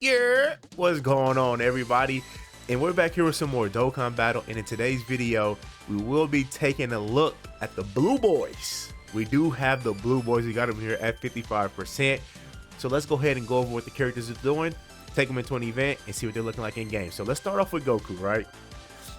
Yeah, what's going on, everybody? And we're back here with some more Dokkan battle, and in today's video we will be taking a look at the blue boys. We do have the blue boys. We got them here at 55%, so let's go ahead and go over what the characters are doing, take them into an event, and see what they're looking like in game. So let's start off with Goku, right?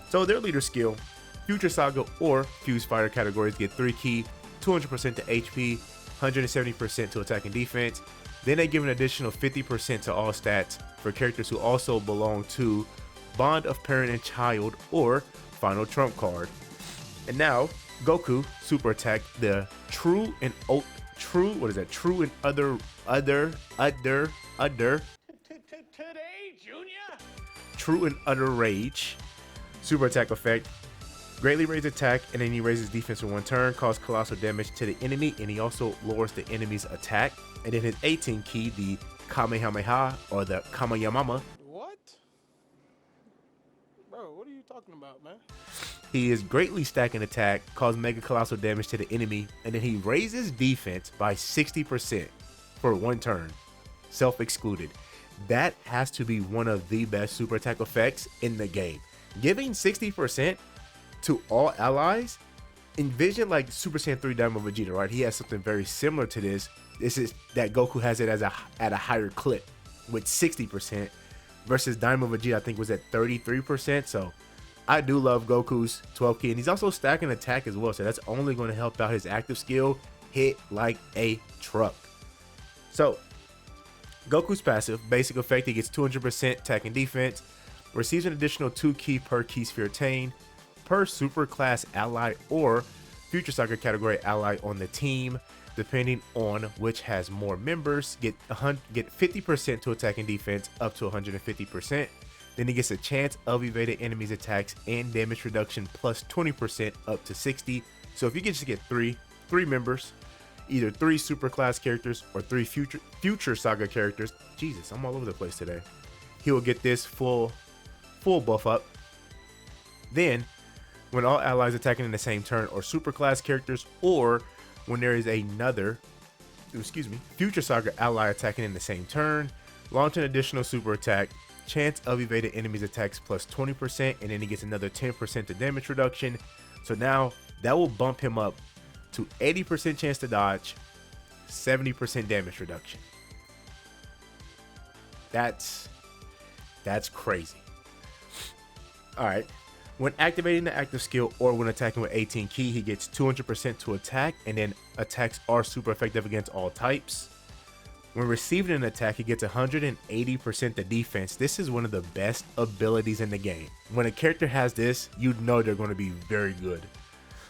So their leader skill, Future Saga or Fuse Fighter categories get 3 key, 200% to HP, 170% to attack and defense. Then they give an additional 50% to all stats for characters who also belong to Bond of Parent and Child or Final Trump card. And now Goku Super Attack, the True and True and True and Utter Rage Super Attack effect. Greatly raise attack, and then he raises defense for 1 turn, cause colossal damage to the enemy, and he also lowers the enemy's attack. And then his 18 key, the Kamehameha or the Kamayamama. What? Bro, what are you talking about, man? He is greatly stacking attack, cause mega colossal damage to the enemy, and then he raises defense by 60% for 1 turn, self-excluded. That has to be one of the best super attack effects in the game. Giving 60% to all allies. Envision like Super Saiyan 3 Diamond Vegeta, right? He has something very similar to this. This is that Goku has it as at a higher clip with 60% versus Diamond Vegeta I think was at 33%. So I do love Goku's 12 key, and he's also stacking attack as well, so that's only going to help out his active skill, hit like a truck. So Goku's passive basic effect, he gets 200% attack and defense, receives an additional 2 key per key sphere attained per super class ally or Future Saga category ally on the team, depending on which has more members. Get 50% to attack and defense up to 150%. Then he gets a chance of evading enemies attacks and damage reduction plus 20% up to 60. So if you can just get three members, either 3 super class characters or 3 future saga characters, Jesus, I'm all over the place today, he will get this full buff up. Then when all allies attacking in the same turn or super class characters, or when there is another Future Saga ally attacking in the same turn, launch an additional super attack, chance of evading enemies attacks plus 20%, and then he gets another 10% to damage reduction. So now that will bump him up to 80% chance to dodge, 70% damage reduction. That's crazy. All right. When activating the active skill or when attacking with 18 key, he gets 200% to attack, and then attacks are super effective against all types. When receiving an attack, he gets 180% to defense. This is one of the best abilities in the game. When a character has this, you know they're going to be very good.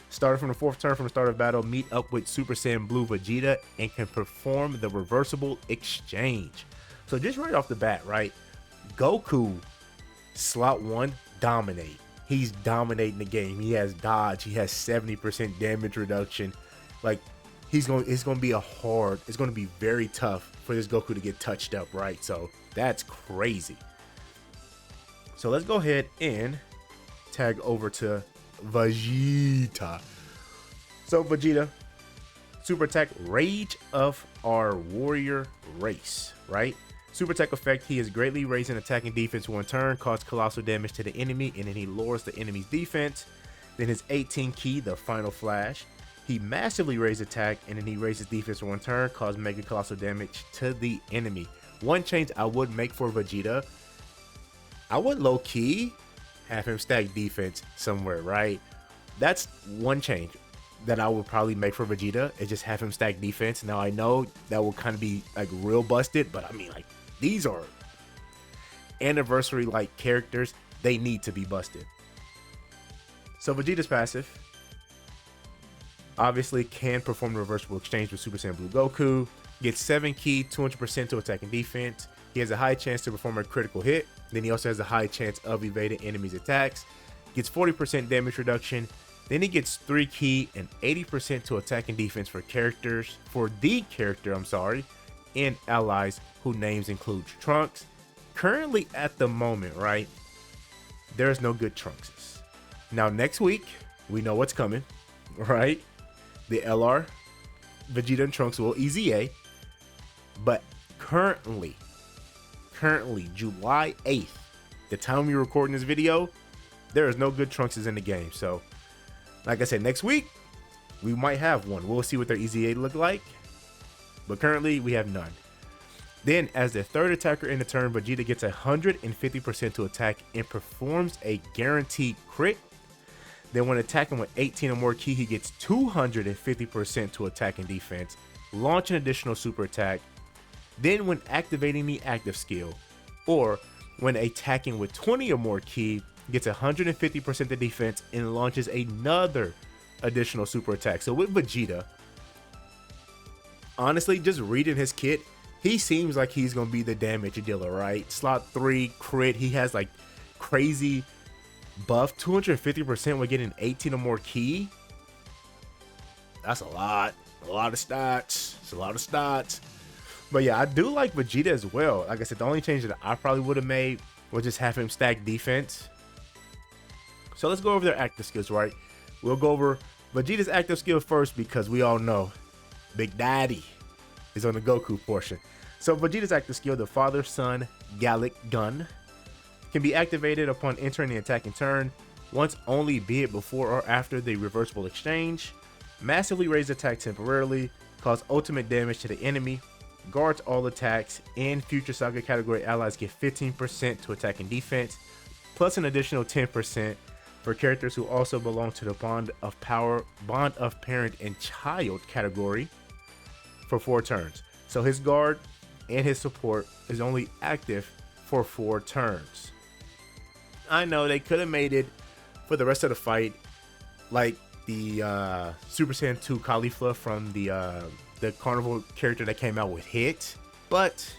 Starting from the 4th turn from the start of battle, meet up with Super Saiyan Blue Vegeta and can perform the reversible exchange. So just right off the bat, right? Goku, slot 1, dominate. He's dominating the game. He has dodge. He has 70% damage reduction. Like, it's going to be very tough for this Goku to get touched up, right? So that's crazy. So let's go ahead and tag over to Vegeta. So Vegeta, super attack, Rage of our Warrior Race, right? Super attack effect, he is greatly raising attack and defense 1 turn, cause colossal damage to the enemy, and then he lowers the enemy's defense. Then his 18 key, the Final Flash, he massively raises attack, and then he raises defense for 1 turn, cause mega colossal damage to the enemy. One change I would make for Vegeta, I would low-key have him stack defense somewhere, right? That's one change that I would probably make for Vegeta, is just have him stack defense. Now I know that will kind of be like real busted, but I mean, like, these are anniversary like characters, they need to be busted. So Vegeta's passive obviously can perform the reversible exchange with Super Saiyan Blue Goku, gets 7 key, 200% to attack and defense. He has a high chance to perform a critical hit. Then he also has a high chance of evading enemies attacks, gets 40% damage reduction. Then he gets 3 key and 80% to attack and defense for the character, and allies who names include Trunks. Currently at the moment, right, there's no good Trunkses. Now next week, we know what's coming, right? The LR, Vegeta and Trunks will EZA, but currently currently July 8th, the time we're recording this video, there is no good Trunkses in the game. So, like I said, next week, we might have one. We'll see what their EZA look like. But currently, we have none. Then, as the third attacker in the turn, Vegeta gets 150% to attack and performs a guaranteed crit. Then when attacking with 18 or more ki, he gets 250% to attack and defense. Launch an additional super attack. Then when activating the active skill, or when attacking with 20 or more ki, gets 150% to defense and launches another additional super attack. So with Vegeta, honestly, just reading his kit, he seems like he's going to be the damage dealer, right? Slot 3 crit, he has like crazy buff, 250% when getting 18 or more ki. That's a lot of stats. It's a lot of stats. But yeah, I do like Vegeta as well. Like I said, the only change that I probably would have made was just have him stack defense. So let's go over their active skills, right? We'll go over Vegeta's active skill first because we all know Big Daddy is on the Goku portion. So Vegeta's active skill, the Father-Son Gallic Gun, can be activated upon entering the attacking turn, once only, be it before or after the reversible exchange. Massively raise attack temporarily, cause ultimate damage to the enemy, guards all attacks, and future Saga category allies get 15% to attack and defense, plus an additional 10% for characters who also belong to the Bond of Parent and Child category for 4 turns. So his guard and his support is only active for 4 turns. I know they could have made it for the rest of the fight, like the Super Saiyan 2 Caulifla from the Carnival character that came out with Hit, but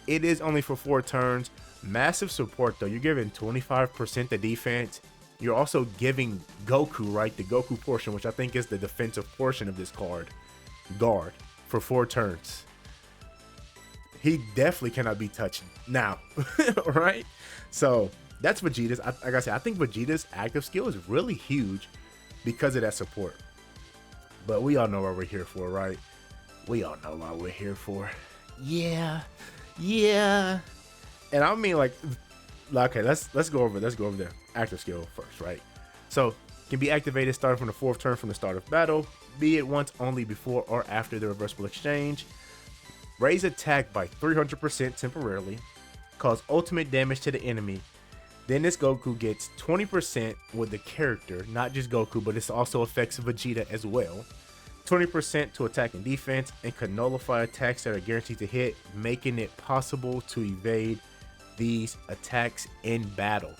it is only for 4 turns. Massive support though. You're giving 25% to defense. You're also giving Goku, right, the Goku portion, which I think is the defensive portion of this card, guard for 4 turns. He definitely cannot be touched now, right? So that's Vegeta's. Like I said, I think Vegeta's active skill is really huge because of that support. But we all know what we're here for, right? We all know what we're here for. Yeah. And I mean, like, okay, let's go over the active skill first, right? So can be activated starting from the 4th turn from the start of battle, be it once only before or after the reversible exchange. Raise attack by 300% temporarily, cause ultimate damage to the enemy. Then this Goku gets 20% with the character, not just Goku, but this also affects Vegeta as well. 20% to attack and defense, and can nullify attacks that are guaranteed to hit, making it possible to evade these attacks in battle.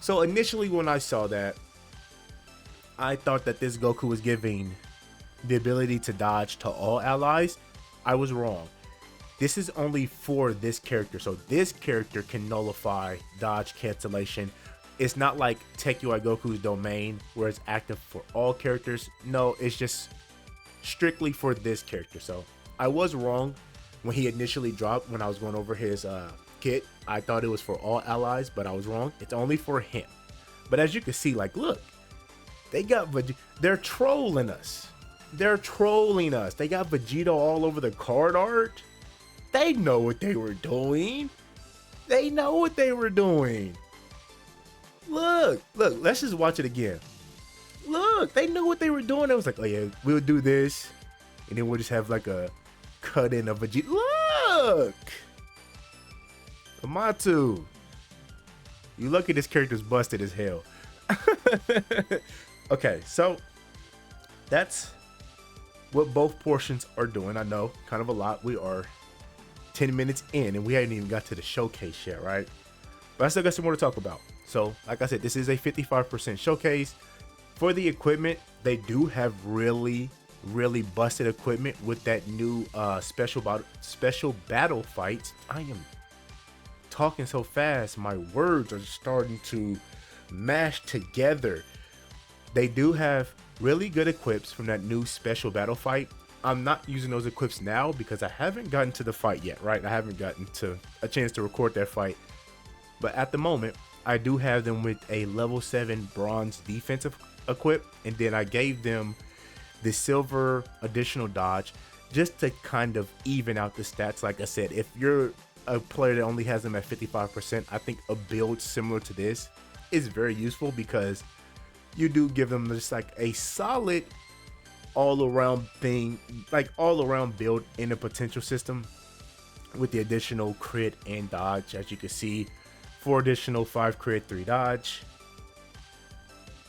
So initially when I saw that, I thought that this Goku was giving the ability to dodge to all allies. I was wrong. This is only for this character. So this character can nullify dodge cancellation. It's not like Tekyo Goku's domain where it's active for all characters. No, it's just strictly for this character. So I was wrong when he initially dropped, when I was going over his kit. I thought it was for all allies, but I was wrong. It's only for him. But as you can see, like, look, they got they're trolling us. They're trolling us. They got Vegeta all over the card art. They know what they were doing. They know what they were doing. Look, let's just watch it again. Look, they knew what they were doing. It was like, oh yeah, we'll do this. And then we'll just have like a cut in of Vegeta. Look! Amatu. You lucky this character's busted as hell. Okay, so that's what both portions are doing. I know, kind of a lot. We are 10 minutes in and we haven't even got to the showcase yet, right? But I still got some more to talk about. So, like I said, this is a 55% showcase. For the equipment, they do have really busted equipment with that new special battle fights. I am talking so fast, my words are starting to mash together. They do have really good equips from that new special battle fight. I'm not using those equips now because I haven't gotten to the fight yet, right? I haven't gotten to a chance to record that fight. But at the moment, I do have them with a level 7 bronze defensive equip, and then I gave them the silver additional dodge just to kind of even out the stats. Like I said, if you're a player that only has them at 55%, I think a build similar to this is very useful because you do give them just like a solid all-around thing, like all-around build in a potential system with the additional crit and dodge. As you can see, 4 additional 5 crit, 3 dodge.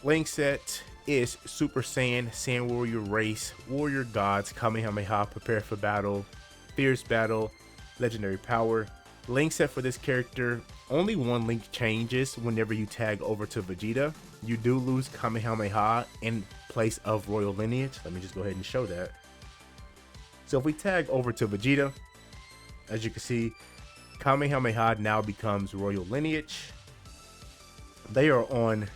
Link set is Super Saiyan, Sand Warrior Race, Warrior Gods, Kamehameha, Prepare for Battle, Fierce Battle, Legendary Power. Link set for this character, only one link changes whenever you tag over to Vegeta. You do lose Kamehameha in place of Royal Lineage. Let me just go ahead and show that. So if we tag over to Vegeta, as you can see, Kamehameha now becomes Royal Lineage. They are on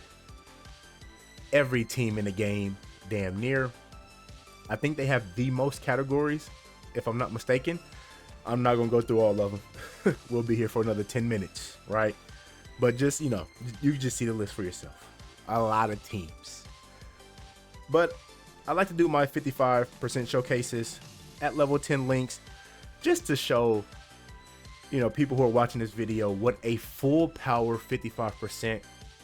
every team in the game, damn near. I think they have the most categories, if I'm not mistaken. I'm not gonna go through all of them. We'll be here for another 10 minutes, right? But just, you know, you just see the list for yourself. A lot of teams. But I like to do my 55% showcases at level 10 links, just to show, you know, people who are watching this video what a full power 55%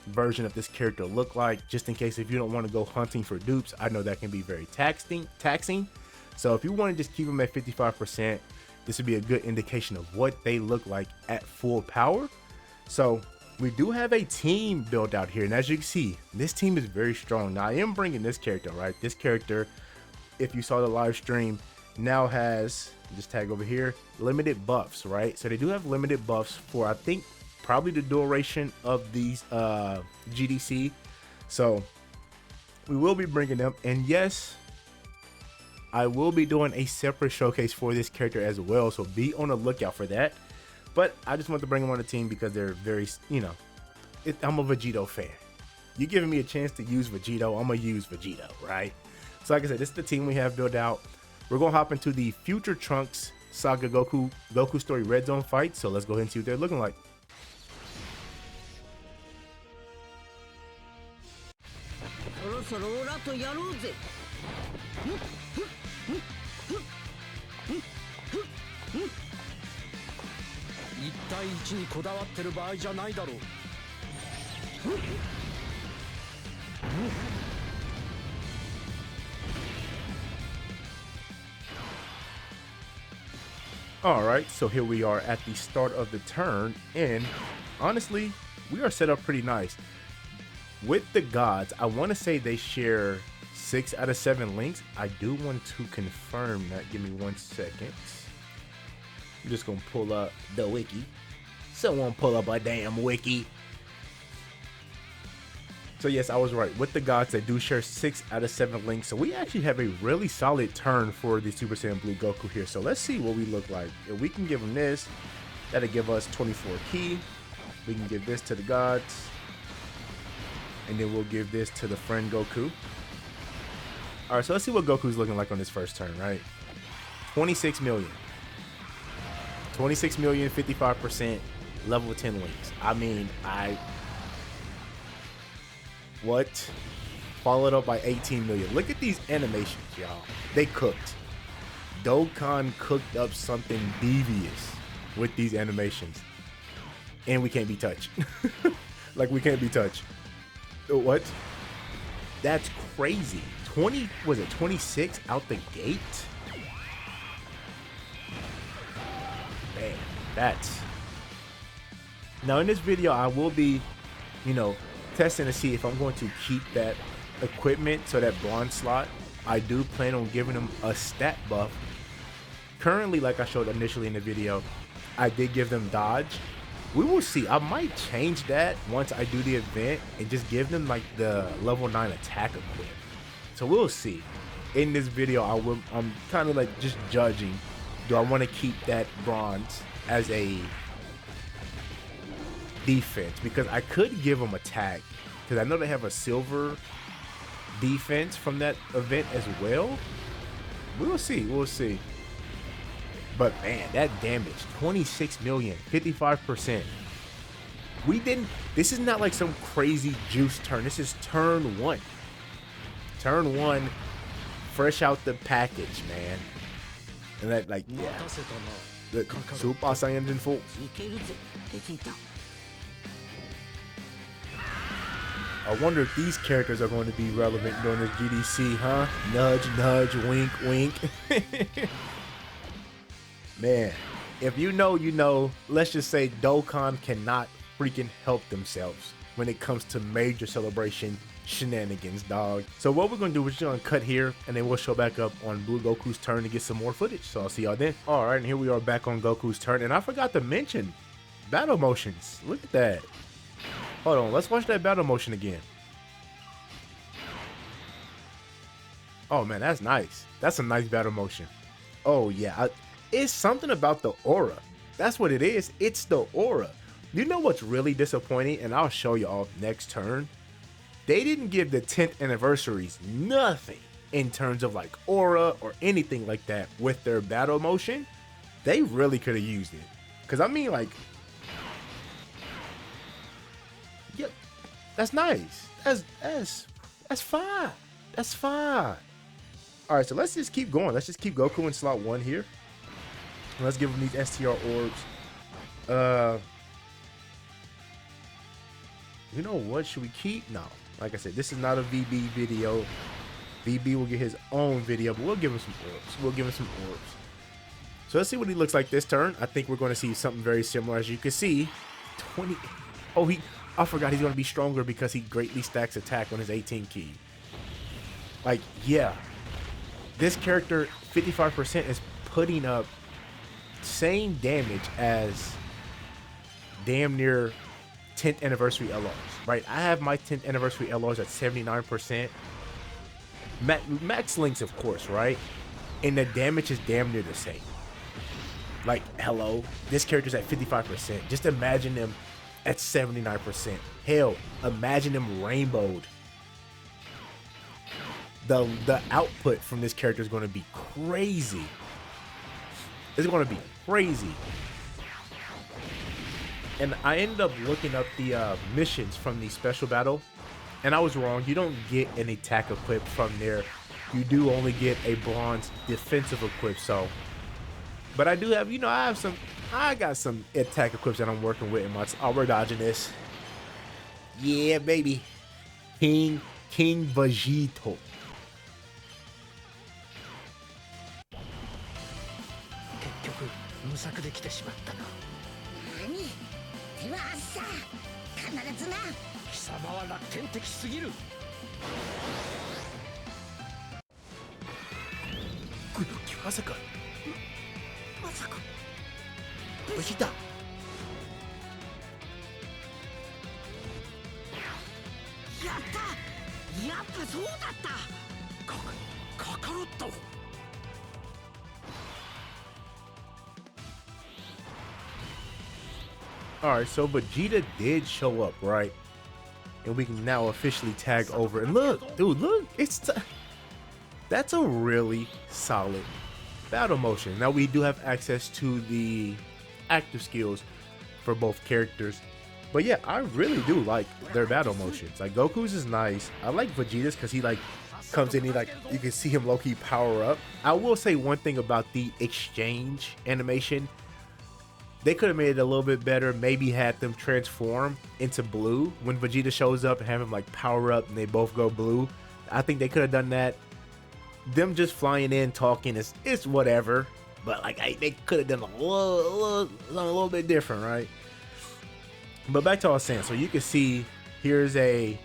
version of this character look like, just in case if you don't want to go hunting for dupes. I know that can be very taxing. So if you want to just keep them at 55%, this would be a good indication of what they look like at full power. So we do have a team built out here, and as you can see, this team is very strong. Now I am bringing this character, right? This character, if you saw the live stream, now has, just tag over here, limited buffs, right? So they do have limited buffs for, I think, probably the duration of these GDC. So we will be bringing them, and yes, I will be doing a separate showcase for this character as well, so be on the lookout for that. But I just want to bring them on the team because they're very, you know, I'm a Vegito fan. You giving me a chance to use Vegito, I'm gonna use Vegito, right? So like I said, this is the team we have built out. We're gonna hop into the Future Trunks Saga Goku Story Red Zone fight, so let's go ahead and see what they're looking like. 1対1にこだわってる場合じゃないだろう。Alright, so here we are at the start of the turn, and honestly, we are set up pretty nice. With the gods, I want to say they share 6 out of 7 links. I do want to confirm that. Give me 1 second. I'm just gonna pull up the wiki. Someone pull up a damn wiki. So yes, I was right. With the gods, they do share 6 out of 7 links. So we actually have a really solid turn for the Super Saiyan Blue Goku here. So let's see what we look like. If we can give them this, that'll give us 24 key. We can give this to the gods. And then we'll give this to the friend Goku. Alright, so let's see what Goku's looking like on this first turn, right? 26 million. 26 million, 55%, level 10 links. I mean, what? Followed up by 18 million. Look at these animations, y'all. They cooked. Dokkan cooked up something devious with these animations. And we can't be touched. Like, we can't be touched. What? That's crazy. 20, was it 26 out the gate? Man, that's... Now in this video, I will be, you know, testing to see if I'm going to keep that equipment, so that bronze slot. I do plan on giving them a stat buff. Currently, like I showed initially in the video, I did give them dodge. We will see. I might change that once I do the event and just give them like the level 9 attack equip. So we'll see. In this video, I'm kind of like just judging. Do I want to keep that bronze as a defense? Because I could give them attack, because I know they have a silver defense from that event as well. We'll see. We'll see. But man, that damage, 26 million, 55%. We didn't, this is not like some crazy juice turn. This is turn 1. Turn 1, fresh out the package, man. And that, like, yeah. The Super Saiyan 4. いけるぜベジータ I wonder if these characters are going to be relevant during this GDC, huh? Nudge, nudge, wink, wink. Man, if you know, you know. Let's just say Dokkan cannot freaking help themselves when it comes to major celebration shenanigans, dog. So what we're going to do is just going to cut here, and then we'll show back up on Blue Goku's turn to get some more footage. So I'll see y'all then. All right, and here we are back on Goku's turn, and I forgot to mention battle motions. Look at that. Hold on, let's watch that battle motion again. Oh man, that's nice. That's a nice battle motion. Oh yeah, it's something about the aura. That's what it is. It's the aura. You know what's really disappointing, and I'll show y'all next turn. They didn't give the 10th anniversaries nothing in terms of like aura or anything like that with their battle motion. They really could have used it. Cause I mean, like, yeah, that's nice. That's fine. That's fine. All right, so let's just keep going. Let's just keep Goku in slot 1 here. Let's give him these STR orbs. You know what? Should we keep? No. Like I said, this is not a VB video. VB will get his own video, but we'll give him some orbs. We'll give him some orbs. So let's see what he looks like this turn. I think we're going to see something very similar. As you can see, 20. Oh, I forgot he's going to be stronger because he greatly stacks attack on his 18 key. Like, yeah. This character, 55%, is putting up same damage as damn near 10th anniversary LRs, right? I have my 10th anniversary LRs at 79%. Max links, of course, right? And the damage is damn near the same. Like, hello, this character's at 55%. Just imagine them at 79%. Hell, imagine them rainbowed. The output from this character is going to be crazy. It's going to be crazy. And I ended up looking up the missions from the special battle, and I was wrong. You don't get an attack equip from there. You do only get a bronze defensive equip. So, but I do have, you know, I got some attack equips that I'm working with in my. Oh, we're dodging this. Yeah, baby. King Vegeta. 結局無策で来てしまったな。何ではさ必ずな貴様は楽天的すぎる。まさかまさかベジータ。やったやっぱそうだった。カカロット。 Alright, so Vegeta did show up, right? And we can now officially tag over. And look, dude, look, that's a really solid battle motion. Now we do have access to the active skills for both characters. But yeah, I really do like their battle motions. Like Goku's is nice. I like Vegeta's because he like comes in, he like, you can see him low-key power up. I will say one thing about the exchange animation. They could have made it a little bit better. Maybe had them transform into blue when Vegeta shows up and have him like power up and they both go blue. I think they could have done that. Them just flying in talking is whatever. But like they could have done a little bit different, right? But back to what I was saying. So you can see here's a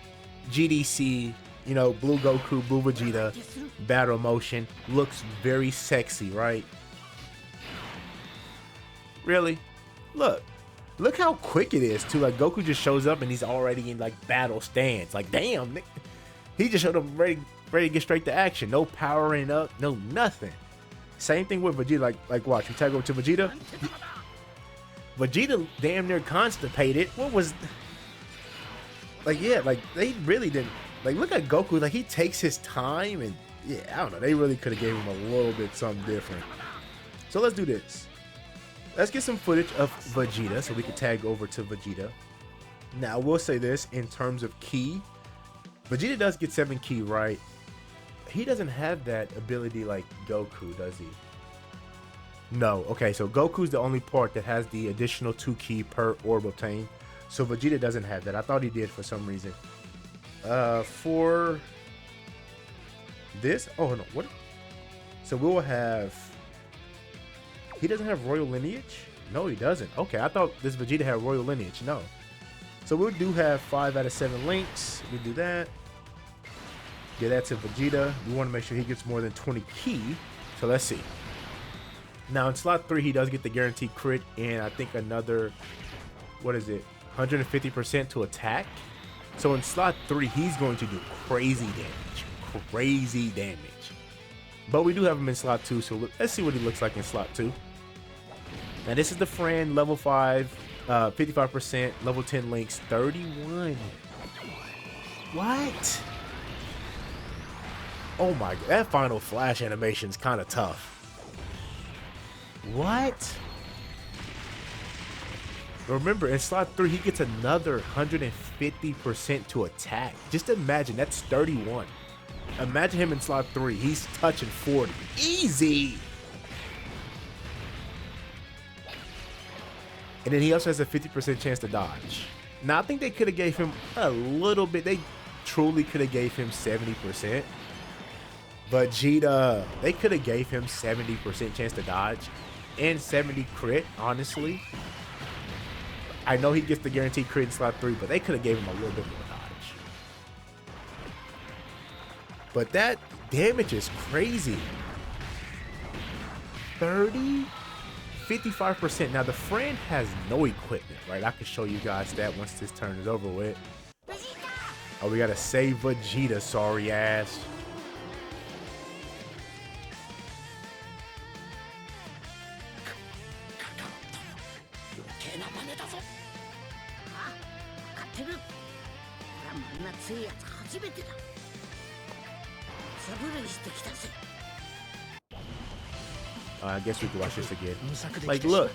GDC, you know, Blue Goku, Blue Vegeta battle motion. Looks very sexy, right? Really? Look how quick it is too. Like Goku just shows up and he's already in like battle stance. Like damn, he just showed up ready to get straight to action. No powering up, no nothing. Same thing with Vegeta. Like watch, we tag over to Vegeta. Vegeta damn near constipated. What was like? Yeah, like they really didn't. Like look at Goku. Like he takes his time and yeah, I don't know. They really could have gave him a little bit something different. So let's do this. Let's get some footage of Vegeta so we can tag over to Vegeta. Now, I will say this in terms of ki. Vegeta does get 7 ki, right? He doesn't have that ability like Goku, does he? No. Okay, so Goku's the only part that has the additional 2 ki per orb obtained. So Vegeta doesn't have that. I thought he did for some reason. For this, oh no, what? So we'll have. He doesn't have royal lineage? No, he doesn't. Okay, I thought this Vegeta had royal lineage. No. So we do have 5 out of 7 links. We do that. Get that to Vegeta. We want to make sure he gets more than 20 ki. So let's see. Now in slot 3, he does get the guaranteed crit and I think another, what is it? 150% to attack. So in slot 3, he's going to do crazy damage. Crazy damage. But we do have him in slot 2, so let's see what he looks like in slot 2. Now this is the friend, level 5, 55%, level 10 links, 31. What? Oh my god, that final flash animation is kind of tough. What? Remember, in slot 3, he gets another 150% to attack. Just imagine, that's 31. Imagine him in slot 3. He's touching 40. Easy! And then he also has a 50% chance to dodge. Now, I think they could have gave him a little bit. They truly could have gave him 70%. Vegeta, they could have gave him 70% chance to dodge. And 70 crit, honestly. I know he gets the guaranteed crit in slot 3, but they could have gave him a little bit more dodge. But that damage is crazy. 30? 55%. Now the friend has no equipment, right? I can show you guys that once this turn is over with. Oh, we gotta save Vegeta, sorry ass. I guess we can watch this again. Like, look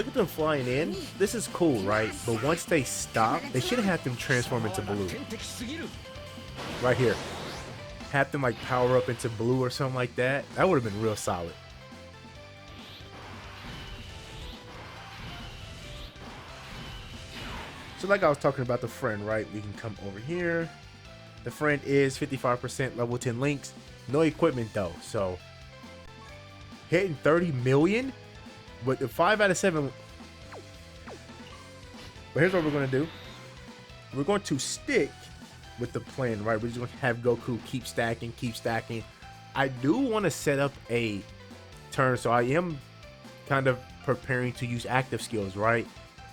at them flying in. This is cool, right? But once they stop, they should have had them transform into blue. Right here. Have them like power up into blue or something like that. That would have been real solid. So like I was talking about the friend, right? We can come over here. The friend is 55% level 10 links. No equipment though, so hitting 30 million with the 5 out of 7. But here's what we're going to do. We're going to stick with the plan, right? We're just going to have Goku keep stacking, keep stacking. I do want to set up a turn, so I am kind of preparing to use active skills, right?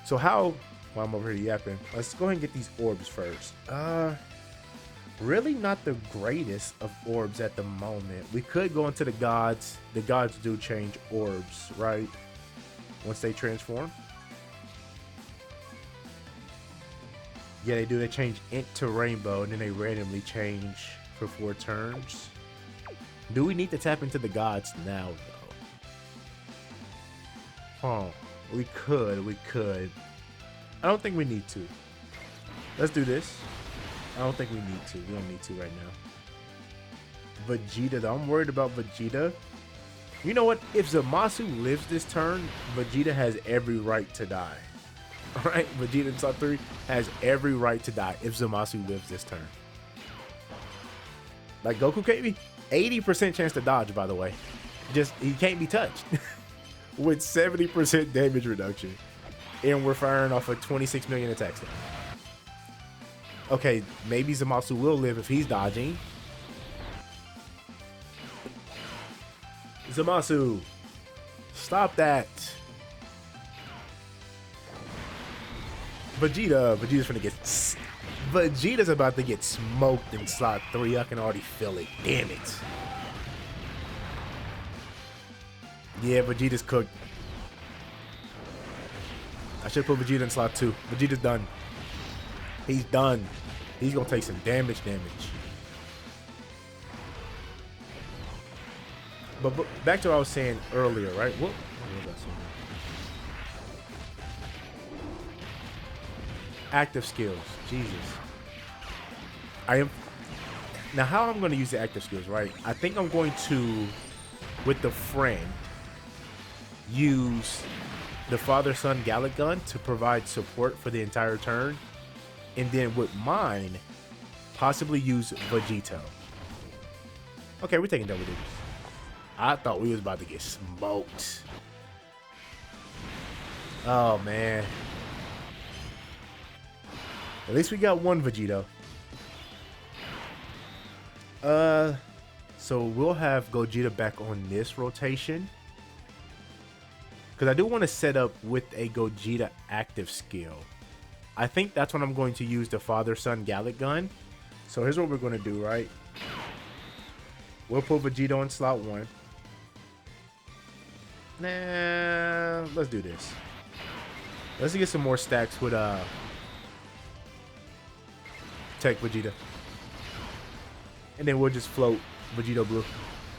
So how, while I'm over here yapping, let's go ahead and get these orbs first. Really not the greatest of orbs at the moment. We could go into the gods. The gods do change orbs, right? Once they transform. Yeah, they do. They change int to rainbow, and then they randomly change for 4 turns. Do we need to tap into the gods now, though? Oh, we could. I don't think we need to. Let's do this. I don't think we need to. We don't need to right now. Vegeta, though. I'm worried about Vegeta. You know what? If Zamasu lives this turn, Vegeta has every right to die. Alright? Vegeta in slot 3 has every right to die if Zamasu lives this turn. Like Goku can't be 80% chance to dodge, by the way. Just, he can't be touched. With 70% damage reduction. And we're firing off a 26 million attacks now. Okay, maybe Zamasu will live if he's dodging. Zamasu, stop that. Vegeta's about to get smoked in slot 3. I can already feel it. Damn it. Yeah, Vegeta's cooked. I should put Vegeta in slot 2. Vegeta's done. He's done. He's gonna take some damage. But back to what I was saying earlier, right? What was I saying? Active skills. Jesus. I am now how I'm gonna use the active skills, right? I think I'm going to, with the friend, use the father-son Gallic gun to provide support for the entire turn. And then with mine, possibly use Vegeta. Okay, we're taking double digits. I thought we was about to get smoked. Oh, man. At least we got one Vegeta. So we'll have Gogeta back on this rotation. Because I do want to set up with a Gogeta active skill. I think that's when I'm going to use the father-son Gallic gun. So here's what we're going to do, right? We'll put Vegeta on slot 1. Nah, let's do this. Let's get some more stacks with Tech Vegeta. And then we'll just float Vegito Blue.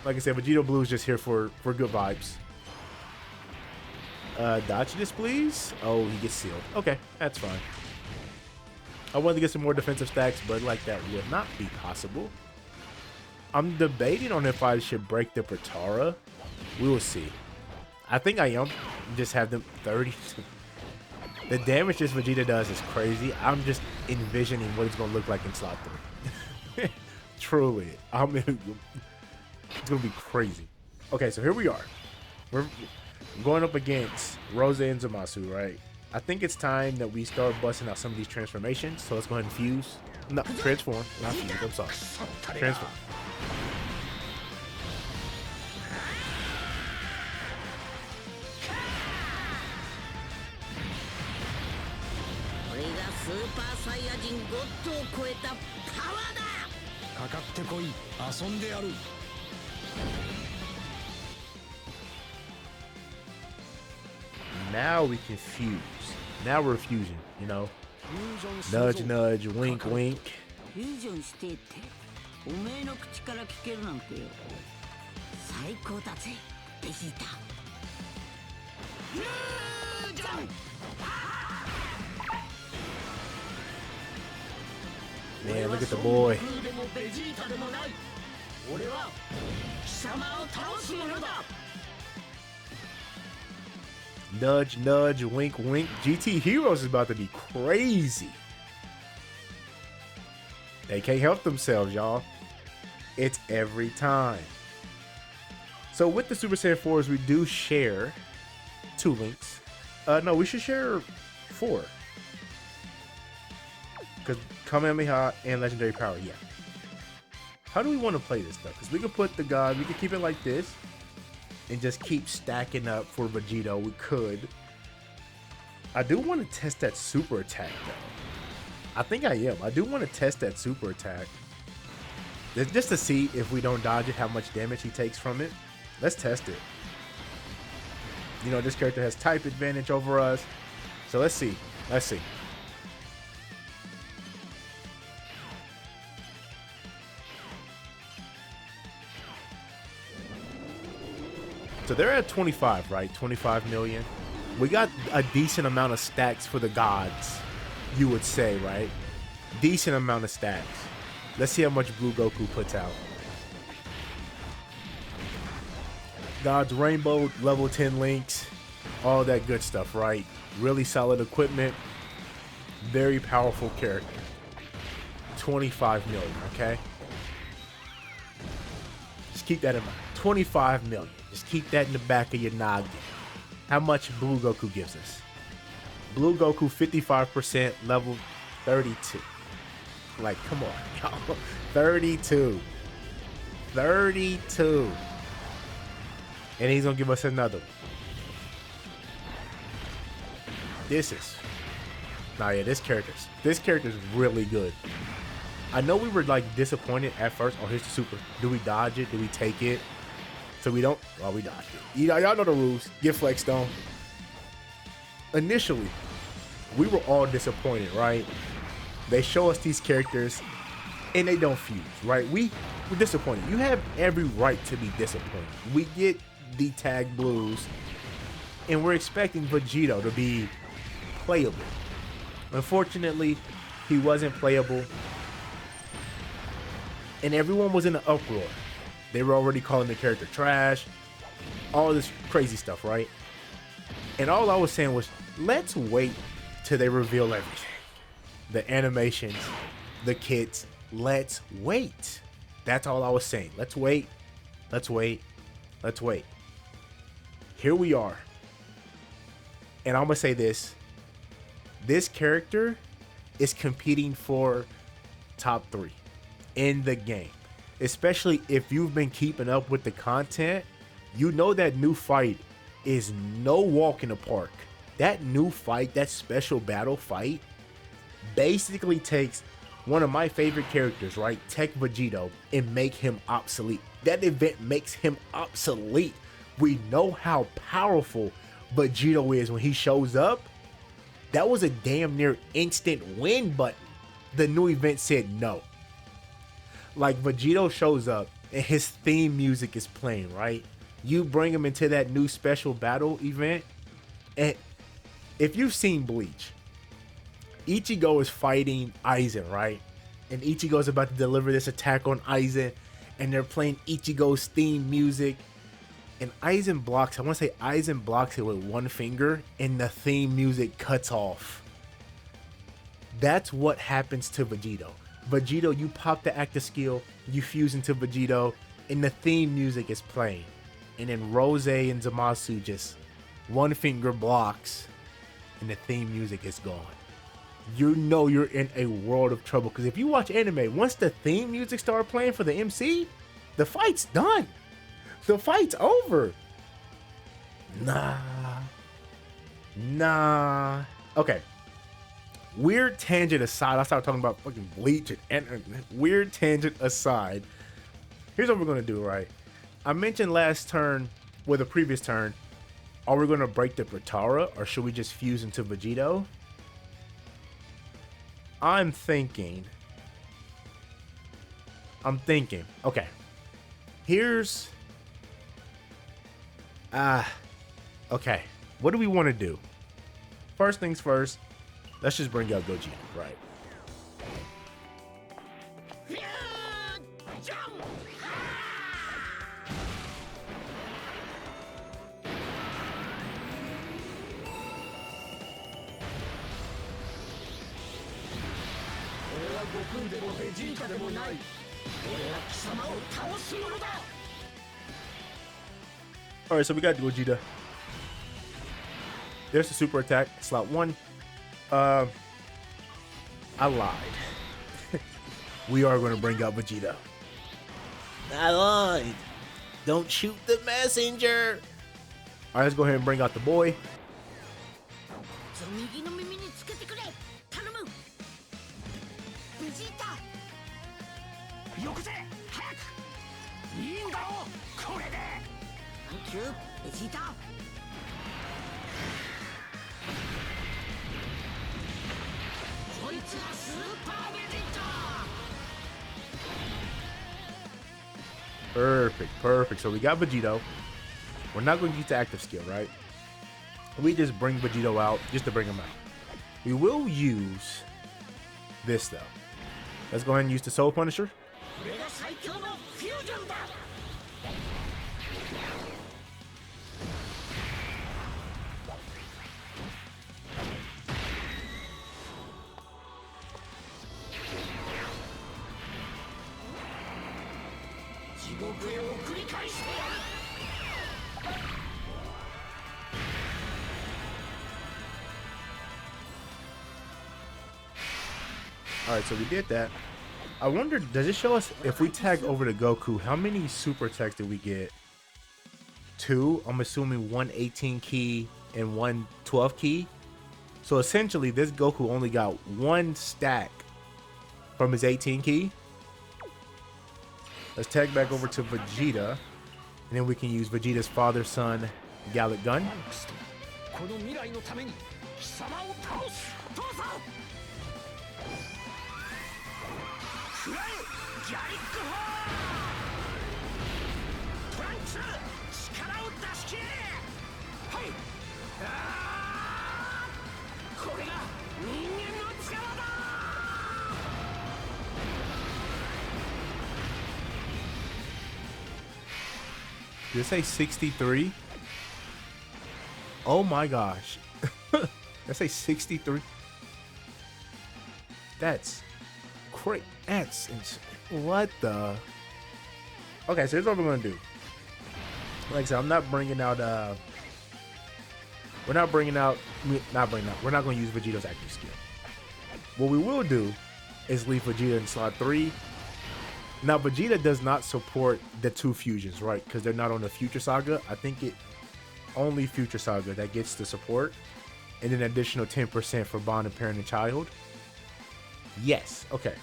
Like I said, Vegito Blue is just here for good vibes. Dodge this, please. Oh, he gets sealed. Okay, that's fine. I wanted to get some more defensive stacks, but like that would not be possible. I'm debating on if I should break the Protara. We will see. I think I am. Just have them 30. The damage this Vegeta does is crazy. I'm just envisioning what it's going to look like in slot 3. Truly. It's going to be crazy. Okay, so here we are. We're going up against Rose and Zamasu, right? I think it's time that we start busting out some of these transformations. So let's go ahead and fuse. No, transform. Not fuse. I'm sorry. Transform. Now we can fuse. Now we're fusing, you know. Nudge, nudge, wink, wink. Man, look at the boy. Nudge, nudge, wink, wink. GT Heroes is about to be crazy. They can't help themselves, y'all. It's every time. So with the Super Saiyan 4s, we do share 2 links. No, we should share 4. Because Kamehameha and Legendary Power, yeah. How do we want to play this stuff? Because we could put the God, we could keep it like this. And just keep stacking up for Vegito. We could. I do want to test that super attack, though. I think I am. I do want to test that super attack. Just to see if we don't dodge it, how much damage he takes from it. Let's test it. You know, this character has type advantage over us. So let's see. Let's see. So they're at 25, right? 25 million. We got a decent amount of stacks for the gods, you would say, right? Decent amount of stacks. Let's see how much Blue Goku puts out. God's Rainbow, level 10 links, all that good stuff, right? Really solid equipment. Very powerful character. 25 million, okay? Just keep that in mind. 25 million. Just keep that in the back of your noggin. How much Blue Goku gives us? Blue Goku 55%, level 32. Like, come on, y'all. 32. 32. And he's gonna give us another one. This is... Nah, yeah, this character's really good. I know we were, like, disappointed at first. Oh, here's the super. Do we dodge it? Do we take it? So we don't... Oh, we dodged it. Y'all know the rules. Get Flex Stone. Initially, we were all disappointed, right? They show us these characters, and they don't fuse, right? We're disappointed. You have every right to be disappointed. We get the tag blues, and we're expecting Vegito to be playable. Unfortunately, he wasn't playable, and everyone was in an uproar. They were already calling the character trash, all this crazy stuff, right? And all I was saying was, let's wait till they reveal everything. The animations, the kits, let's wait. That's all I was saying. Let's wait. Let's wait. Let's wait. Here we are. And I'm going to say this. This character is competing for top 3 in the game. Especially if you've been keeping up with the content, you know that new fight is no walk in the park. That new fight, that special battle fight, basically takes one of my favorite characters, right? Tech Vegito, and make him obsolete. That event makes him obsolete. We know how powerful Vegito is when he shows up. That was a damn near instant win button. The new event said no. Like, Vegito shows up and his theme music is playing, right? You bring him into that new special battle event, and if you've seen Bleach, Ichigo is fighting Aizen, right? And Ichigo's about to deliver this attack on Aizen, and they're playing Ichigo's theme music. And Aizen blocks, I want to say Aizen blocks it with one finger, and the theme music cuts off. That's what happens to Vegito. Vegito, you pop the active skill, you fuse into Vegito, and the theme music is playing. And then Rose and Zamasu just one finger blocks, and the theme music is gone. You know you're in a world of trouble, because if you watch anime, once the theme music starts playing for the MC, the fight's done. The fight's over. Nah. Okay. Weird tangent aside, I started talking about fucking Bleach and weird tangent aside. Here's what we're gonna do, right? I mentioned last turn, with the previous turn, are we gonna break the Protara, or should we just fuse into Vegito? I'm thinking. Okay. Here's. Okay. What do we want to do? First things first. Let's just bring out Gogeta, right? Alright, so we got Gogeta. There's the super attack, slot 1. I lied. We are going to bring out Vegeta. I lied. Don't shoot the messenger. Alright, let's go ahead and bring out the boy. Perfect. So we got Vegito. We're not going to use the active skill, right? We just bring Vegito out just to bring him out. We will use this, though. Let's go ahead and use the Soul Punisher. Alright, so we did that. I wonder, does it show us if we tag over to Goku, how many super attacks did we get? 2? I'm assuming 1 18 key and 1 12 key. So essentially, this Goku only got 1 stack from his 18 key. Let's tag back over to Vegeta, and then we can use Vegeta's father-son Gallic Gun. Did it say 63? Oh my gosh. Let's say 63. That's great. That's insane. What the? Okay, so here's what we're gonna do. Like I said, I'm not bringing out. We're not bringing out. We're not gonna use Vegeto's active skill. What we will do is leave Vegeta in slot 3. Now Vegeta does not support the 2 fusions, right? Because they're not on the Future Saga. I think it only Future Saga that gets the support, and then an additional 10% for bond of parent and child. Yes, okay,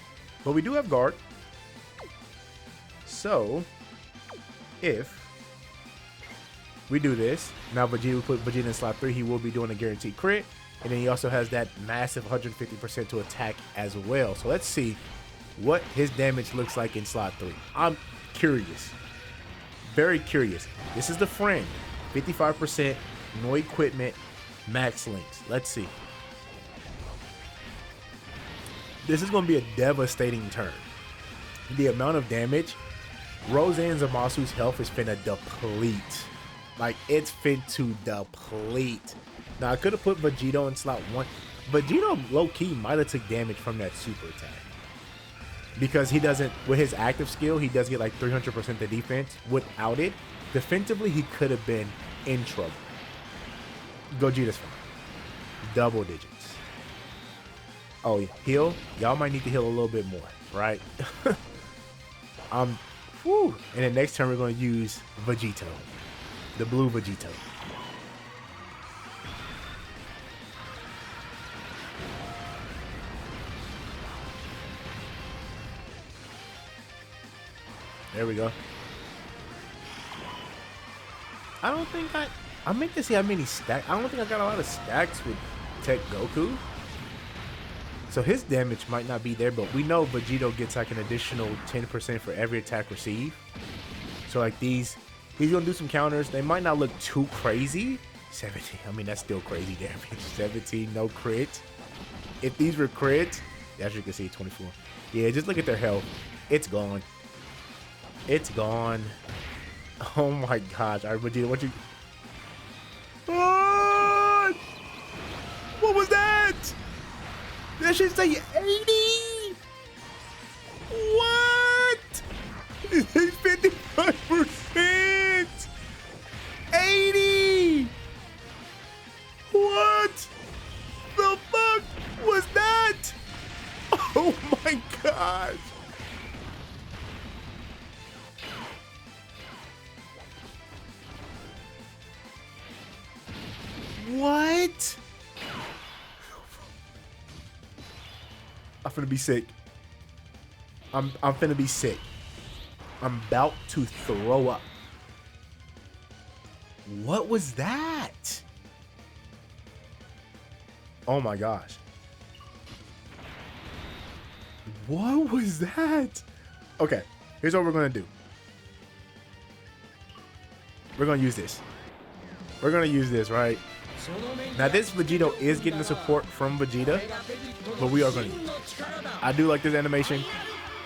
but we do have guard. So if we do this now, Vegeta, we put Vegeta in slot 3. He will be doing a guaranteed crit, and then he also has that massive 150% to attack as well. So let's see what his damage looks like in slot 3. I'm curious, very curious. This is the friend, 55%, no equipment, max links. Let's see. This is going to be a devastating turn. The amount of damage, Roseanne Zamasu's health is finna deplete. Like, it's fit to deplete. Now, I could have put Vegito in slot 1. Vegito, low-key, might have took damage from that super attack. Because he doesn't, with his active skill, he does get like 300% the defense. Without it, defensively, he could have been in trouble. Gogeta's fine. Double digits. Oh, yeah. Heal. Y'all might need to heal a little bit more, right? Whew. And then next turn, we're going to use Vegito. The blue Vegito. There we go. I don't think I meant to see how many stacks. I don't think I got a lot of stacks with Tech Goku. So his damage might not be there, but we know Vegito gets like an additional 10% for every attack received. So like these, he's gonna do some counters. They might not look too crazy. 17, I mean, that's still crazy damage. 17, no crit. If these were crits, as you can see, 24. Yeah, just look at their health. It's gone. It's gone. Oh my gosh. All right, Vegeta, what you... What was that? That should say 80? What? It's 55%. 80. What the fuck was that? Oh my gosh. What? I'm finna be sick. I'm finna be sick. I'm about to throw up. What was that? Oh my gosh. What was that? Okay, here's what we're gonna do. We're gonna use this. We're gonna use this, right? Now this Vegito is getting the support from Vegeta, but we are gonna use it. I do like this animation.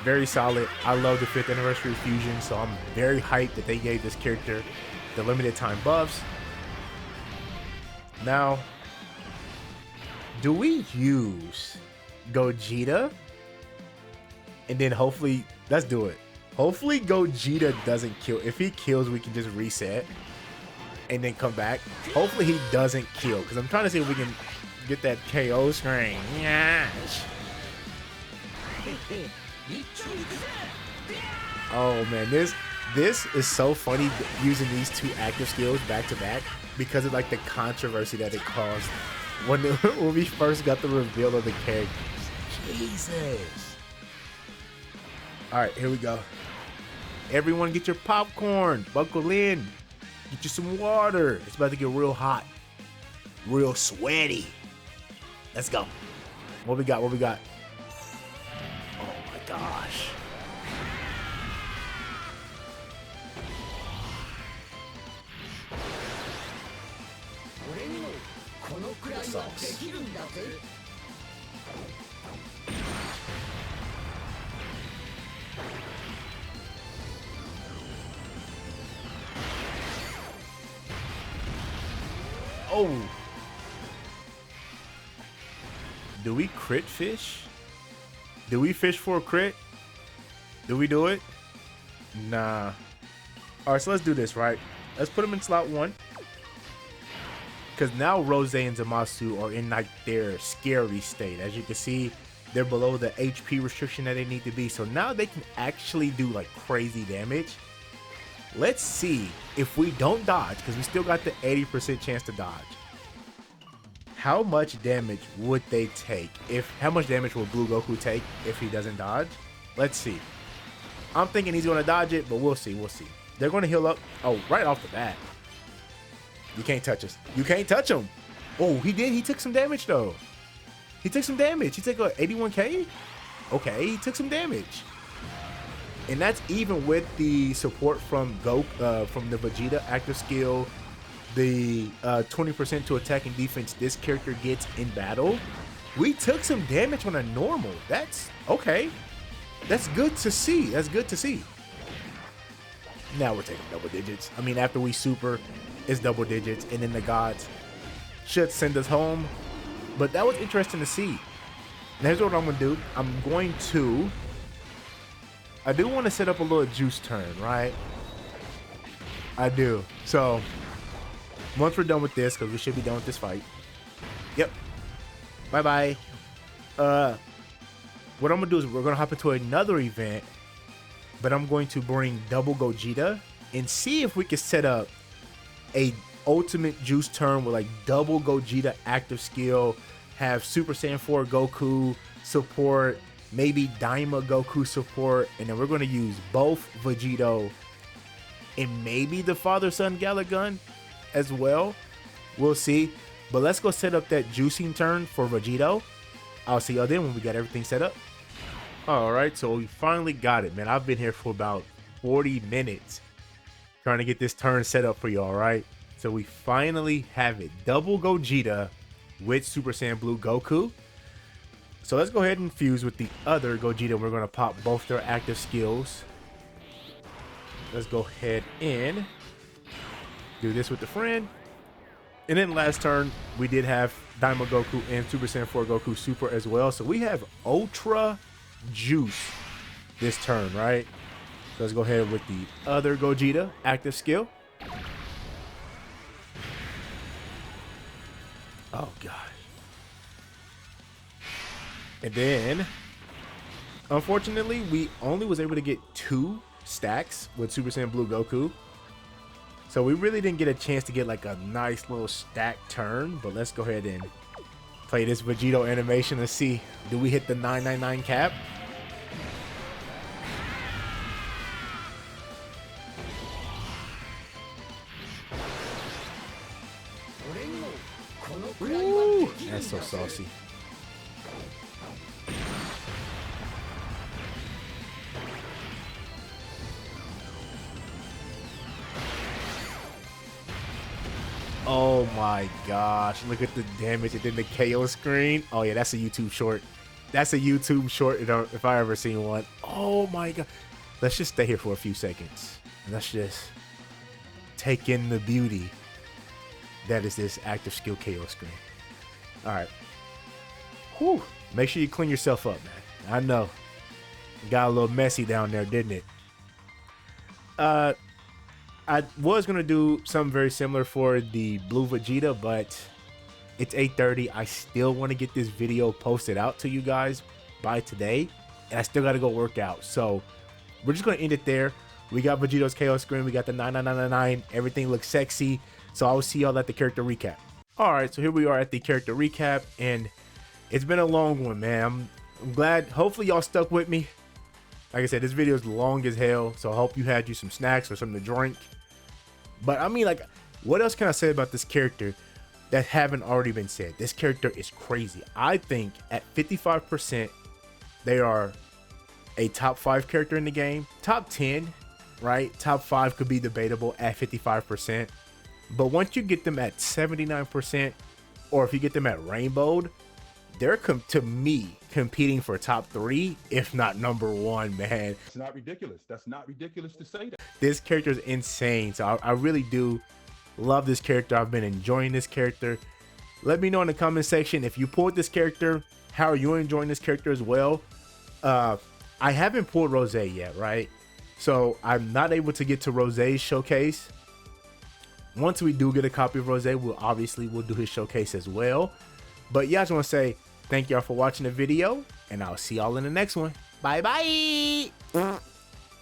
Very solid. I love the 5th anniversary fusion, so I'm very hyped that they gave this character the limited time buffs. Now, do we use Gogeta? And then hopefully, let's do it. Hopefully Gogeta doesn't kill. If he kills, we can just reset and then come back. Hopefully he doesn't kill, because I'm trying to see if we can get that KO screen. Yes. Oh man, this is so funny using these 2 active skills back to back because of like the controversy that it caused when we first got the reveal of the characters. Jesus. All right, here we go. Everyone get your popcorn, buckle in, get you some water. It's about to get real hot, real sweaty. Let's go. What we got? What we got? Oh my gosh. Sauce. Oh. Do we crit fish? Do we fish for a crit? Do we do it? Nah. All right, so let's do this, right? Let's put them in slot 1. Because now Rose and Zamasu are in like their scary state. As you can see, they're below the HP restriction that they need to be. So now they can actually do like crazy damage. Let's see if we don't dodge, because we still got the 80% chance to dodge. How much damage would they take? How much damage will Blue Goku take if he doesn't dodge? Let's see. I'm thinking he's going to dodge it, but we'll see. We'll see. They're going to heal up. Oh, right off the bat. You can't touch us. You can't touch him. Oh, he did. He took some damage, though. He took some damage. He took a 81k. Okay, he took some damage. And that's even with the support from from the Vegeta active skill, the 20% to attack and defense this character gets in battle. We took some damage on a normal. That's okay. That's good to see. That's good to see. Now we're taking double digits. I mean, after we super, it's double digits, and then the gods should send us home. But that was interesting to see. Now here's what I'm gonna do. I do want to set up a little juice turn, right? I do. So once we're done with this, because we should be done with this fight. Yep. Bye-bye. What I'm going to do is we're going to hop into another event, but I'm going to bring double Gogeta and see if we can set up a ultimate juice turn with like double Gogeta active skill, have Super Saiyan 4 Goku support, maybe Daima Goku support, and then we're going to use both Vegito and maybe the father-son Galagun as well. We'll see. But let's go set up that juicing turn for Vegito. I'll see y'all then when we got everything set up. All right, so we finally got it, man. I've been here for about 40 minutes trying to get this turn set up for y'all, right? So we finally have it. Double Gogeta with Super Saiyan Blue Goku. So let's go ahead and fuse with the other Gogeta. We're going to pop both their active skills. Let's go ahead and do this with the friend. And then last turn, we did have Daima Goku and Super Saiyan 4 Goku Super as well. So we have Ultra Juice this turn, right? So let's go ahead with the other Gogeta active skill. Oh, God. And then, unfortunately, we only was able to get 2 stacks with Super Saiyan Blue Goku. So we really didn't get a chance to get like a nice little stack turn. But let's go ahead and play this Vegito animation and see, do we hit the 999 cap? Ooh, that's so saucy. Oh my gosh, look at the damage and then the KO screen. Oh yeah, that's a YouTube short. That's a YouTube short if I ever seen one. Oh my God. Let's just stay here for a few seconds. Let's just take in the beauty that is this active skill KO screen. All right. Whew. Make sure you clean yourself up, man. I know. Got a little messy down there, didn't it? I was going to do something very similar for the Blue Vegeta, but it's 8:30. I still want to get this video posted out to you guys by today, and I still got to go work out. So we're just going to end it there. We got Vegito's KO screen. We got the 9999. Everything looks sexy. So I will see y'all at the character recap. All right, so here we are at the character recap, and it's been a long one, man. I'm glad. Hopefully y'all stuck with me. Like I said, this video is long as hell, so I hope you had you some snacks or something to drink. But I mean, like, what else can I say about this character that haven't already been said? This character is crazy. I think at 55%, they are a top 5 character in the game. Top 10, right? Top 5 could be debatable at 55%. But once you get them at 79%, or if you get them at rainbowed, they're, to me, competing for top 3, if not number 1, man. It's not ridiculous. That's not ridiculous to say that. This character is insane. So I really do Love this character. I've been enjoying this character. Let me know in the comment section if you pulled this character. How are you enjoying this character as well? I haven't pulled Rose yet, right? So I'm not able to get to Rose's showcase. Once we do get a copy of Rose, we'll do his showcase as well. But yeah, I just want to say thank y'all for watching the video, and I'll see y'all in the next one. Bye bye.